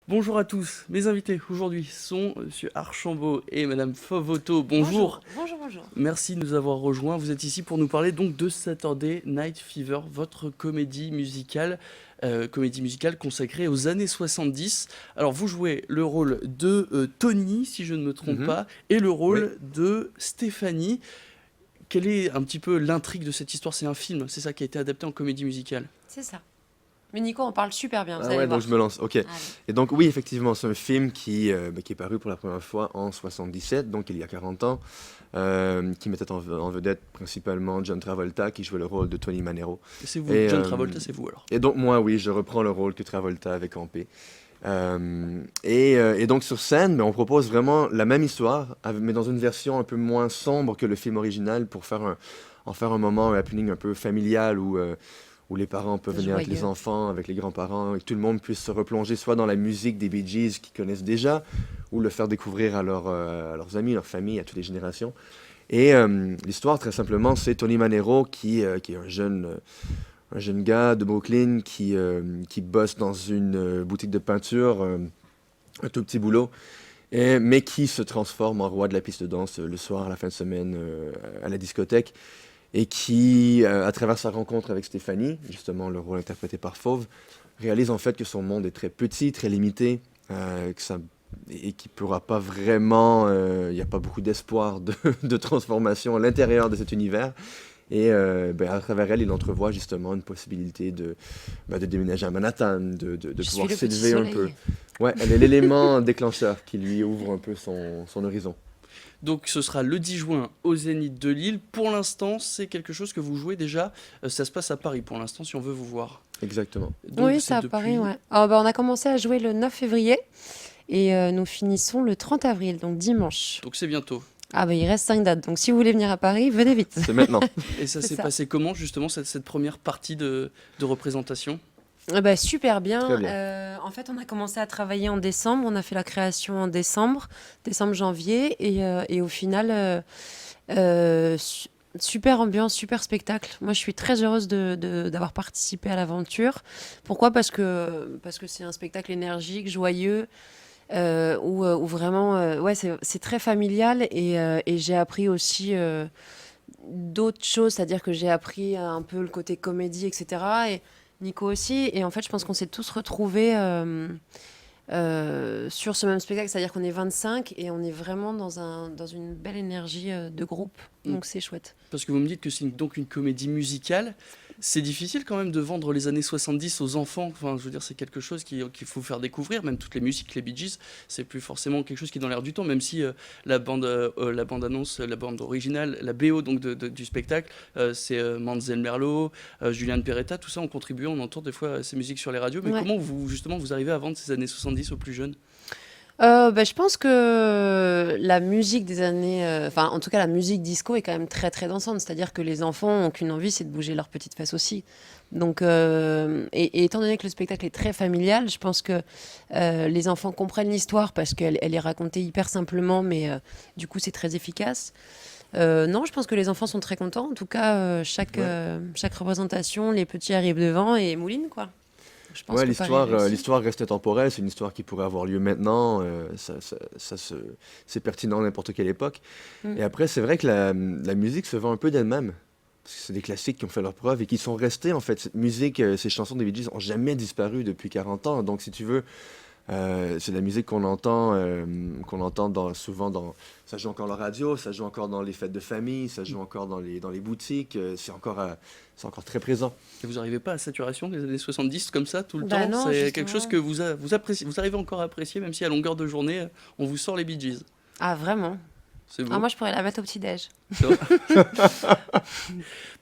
Bonjour à tous, mes invités aujourd'hui sont Monsieur Archambault et Madame Fovoto. Bonjour. Bonjour. Merci de nous avoir rejoints. Vous êtes ici pour nous parler donc de Saturday Night Fever, votre comédie musicale consacrée aux années 70. Alors vous jouez le rôle de Tony, si je ne me trompe Mhm. pas, et le Oui. rôle de Stéphanie. Quelle est un petit peu l'intrigue de cette histoire? C'est un film, c'est ça qui a été adapté en comédie musicale. C'est ça. Mais Nico, on parle super bien, vous Ah allez ouais, voir. donc je me lance. Ok. Allez. Et donc oui, effectivement, c'est un film qui est paru pour la première fois en 77, donc il y a 40 ans, qui mettait en vedette principalement John Travolta, qui jouait le rôle de Tony Manero. C'est vous, Et, John Travolta, c'est vous alors. et donc moi, oui, je reprends le rôle que Travolta avait campé. Et donc sur scène, on propose vraiment la même histoire, mais dans une version un peu moins sombre que le film original, pour en faire un moment, un happening un peu familial où les parents peuvent venir avec les Joyeux. enfants, avec les grands-parents, et que tout le monde puisse se replonger soit dans la musique des Bee Gees qu'ils connaissent déjà, ou le faire découvrir à leurs amis, leur famille, à toutes les générations. Et l'histoire, très simplement, c'est Tony Manero qui est un jeune gars de Brooklyn qui bosse dans une boutique de peinture, un tout petit boulot, mais qui se transforme en roi de la piste de danse le soir, à la fin de semaine, à la discothèque, et qui, à travers sa rencontre avec Stéphanie, justement le rôle interprété par Fauve, réalise en fait que son monde est très petit, très limité, et qu'il ne pourra pas vraiment, il n'y a pas beaucoup d'espoir de transformation à l'intérieur de cet univers. Et à travers elle, il entrevoit justement une possibilité de déménager à Manhattan, de Je suis pouvoir le petit s'élever un peu. soleil. Ouais, elle est l'élément déclencheur qui lui ouvre un peu son horizon. Donc ce sera le 10 juin au Zénith de Lille. Pour l'instant, c'est quelque chose que vous jouez déjà. Ça se passe à Paris pour l'instant, si on veut vous voir. Exactement. Donc Oui, c'est ça Paris, ouais. On a commencé à jouer le 9 février et nous finissons le 30 avril, donc dimanche. Donc c'est bientôt. Ah bah il reste 5 dates, donc si vous voulez venir à Paris, venez vite. C'est maintenant. Et ça C'est s'est ça. passé comment justement cette première partie de représentation? Ah bah, super bien. Très bien. En fait, on a commencé à travailler en décembre, on a fait la création en décembre-janvier, et au final, super ambiance, super spectacle. Moi, je suis très heureuse d'avoir participé à l'aventure. Pourquoi? Parce que c'est un spectacle énergique, joyeux, où vraiment, ouais, c'est très familial, et j'ai appris aussi d'autres choses, c'est-à-dire que j'ai appris un peu le côté comédie, etc. Et Nico aussi. Et en fait, je pense qu'on s'est tous retrouvés sur ce même spectacle, c'est-à-dire qu'on est 25 et on est vraiment dans une belle énergie de groupe. Mm. Donc c'est chouette. Parce que vous me dites que c'est donc une comédie musicale. C'est difficile quand même de vendre les années 70 aux enfants. Enfin, je veux dire, c'est quelque chose qu'il faut faire découvrir. Même toutes les musiques, les Bee Gees, c'est plus forcément quelque chose qui est dans l'air du temps. Même si la bande annonce, la bande originale, la BO donc du spectacle, c'est Manzel Merlot, Julian Peretta, tout ça ont contribué. On entend des fois ces musiques sur les radios. Mais Ouais. comment vous arrivez à vendre ces années 70 aux plus jeunes? Je pense que la musique des années, enfin en tout cas la musique disco est quand même très très dansante, c'est-à-dire que les enfants ont qu'une envie, c'est de bouger leurs petites fesses aussi. Donc, et étant donné que le spectacle est très familial, je pense que les enfants comprennent l'histoire parce qu'elle est racontée hyper simplement, mais du coup c'est très efficace. Non, je pense que les enfants sont très contents. En tout cas, Ouais. chaque représentation, les petits arrivent devant et moulinent, quoi. Je pense Ouais, que Paris réussit. l'histoire reste intemporelle, c'est une histoire qui pourrait avoir lieu maintenant, c'est pertinent à n'importe quelle époque. Mm. Et après, c'est vrai que la musique se vend un peu d'elle-même, parce que c'est des classiques qui ont fait leur preuve et qui sont restés, en fait. Cette musique, ces chansons des Bee Gees ont jamais disparu depuis 40 ans, donc si tu veux, c'est de la musique qu'on entend souvent dans... Ça joue encore à la radio, ça joue encore dans les fêtes de famille, ça joue encore dans les boutiques, c'est encore très présent. Et vous n'arrivez pas à saturation des années 70 comme ça tout le Bah temps? non, C'est quelque chose justement. que vous appréciez, vous arrivez encore à apprécier, même si à longueur de journée, on vous sort les Bee Gees. Ah, vraiment? C'est Ah, beau. moi, je pourrais la mettre au petit-déj. C'est vrai.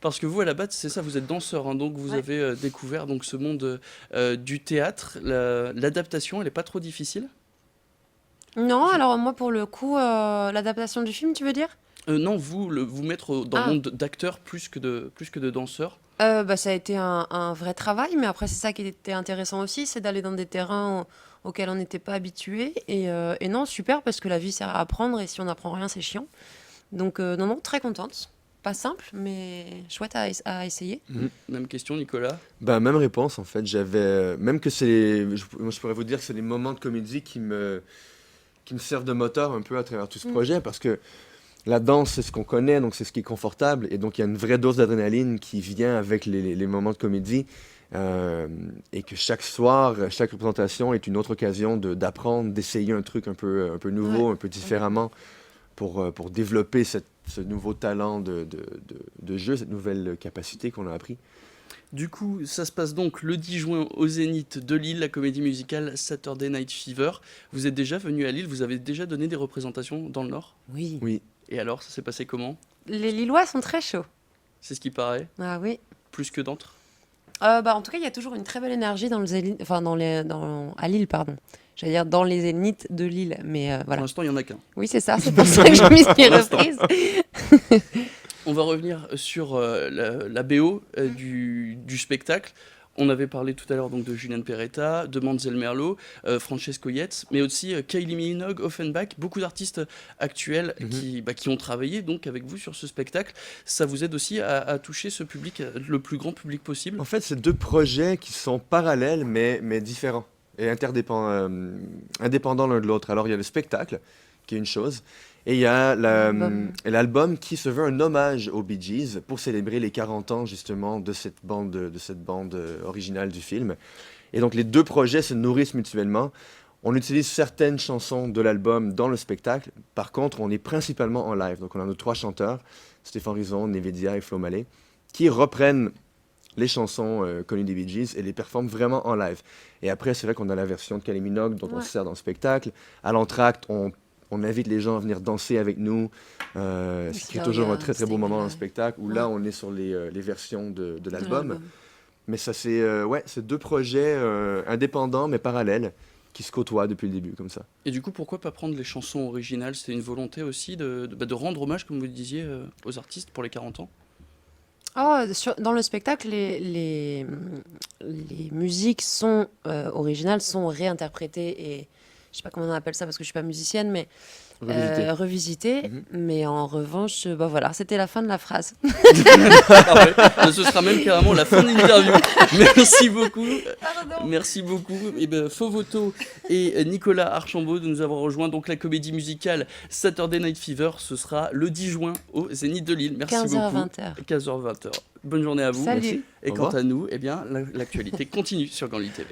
Parce que vous, à la base, c'est ça, vous êtes danseur, hein, donc vous Ouais. avez découvert donc, ce monde du théâtre. L'adaptation, elle n'est pas trop difficile? Non, alors moi, pour le coup, l'adaptation du film, tu veux dire? Non, vous mettre dans le Ah, monde d'acteur plus que de danseur. ça a été un vrai travail, mais après, c'est ça qui était intéressant aussi, c'est d'aller dans des terrains auxquels on n'était pas habitué. Et non, super, parce que la vie sert à apprendre, et si on n'apprend rien, c'est chiant. Donc, non, non, très contente. pas simple, mais chouette à essayer. Même question, Nicolas. Ben, même réponse en fait. Même que moi, je pourrais vous dire que c'est les moments de comédie qui me servent de moteur un peu à travers tout ce projet, parce que la danse, c'est ce qu'on connaît, donc c'est ce qui est confortable, et donc il y a une vraie dose d'adrénaline qui vient avec les moments de comédie, et que chaque soir, chaque représentation est une autre occasion d'apprendre, d'essayer un truc un peu nouveau, un peu différemment, pour développer ce nouveau talent de jeu, cette nouvelle capacité qu'on a appris. Du coup, ça se passe donc le 10 juin au Zénith de Lille, la comédie musicale Saturday Night Fever. Vous êtes déjà venu à Lille, vous avez déjà donné des représentations dans le Nord. Oui. Oui. Et alors, ça s'est passé comment? Les Lillois sont très chauds. C'est ce qui paraît, Ah oui. plus que d'autres. En tout cas, il y a toujours une très belle énergie dans le Zénith, enfin à Lille, pardon. J'allais dire dans les Zéniths de Lille, mais Pour voilà. l'instant, il n'y en a qu'un. Oui, c'est ça, c'est pour ça que je m'y suis reprise. On va revenir sur la BO du spectacle. On avait parlé tout à l'heure donc de Julian Peretta, de Manzel Merlo, Francesco Yates, mais aussi Kylie Minogue, Offenbach, beaucoup d'artistes actuels qui ont travaillé donc avec vous sur ce spectacle. Ça vous aide aussi à toucher ce public, le plus grand public possible. En fait, c'est deux projets qui sont parallèles, mais différents et indépendants l'un de l'autre. Alors, il y a le spectacle, qui est une chose, et il y a l'album qui se veut un hommage aux Bee Gees pour célébrer les 40 ans, justement, de cette bande originale du film. Et donc, les deux projets se nourrissent mutuellement. On utilise certaines chansons de l'album dans le spectacle. Par contre, on est principalement en live. Donc, on a nos 3 chanteurs, Stéphane Rizon, Nevedia et Flo Mallet, qui reprennent les chansons connues des Bee Gees et les performent vraiment en live. Et après, c'est vrai qu'on a la version de Kylie Minogue dont on se sert dans le spectacle. À l'entracte, on invite les gens à venir danser avec nous, ce qui est toujours un très très beau moment dans le spectacle, où là on est sur les versions de l'album. Mais ça c'est c'est deux projets indépendants mais parallèles qui se côtoient depuis le début comme ça. Et du coup, pourquoi pas prendre les chansons originales? C'était une volonté aussi de rendre hommage, comme vous le disiez, aux artistes pour les 40 ans. Dans le spectacle, les musiques sont originales, sont réinterprétées et je sais pas comment on appelle ça parce que je suis pas musicienne, mais revisitées. Mais en revanche, voilà, c'était la fin de la phrase. Parfait. Ce sera même carrément la fin de l'interview. Merci beaucoup. Pardon. Merci beaucoup. Fovoto et Nicolas Archambault de nous avoir rejoints. Donc la comédie musicale Saturday Night Fever, ce sera le 10 juin au Zénith de Lille. Merci 15h, beaucoup. 20h. 15h, 20h. Bonne journée à vous. Salut. Merci. Et Au quant revoir. à nous, l'actualité continue sur Gandhi TV.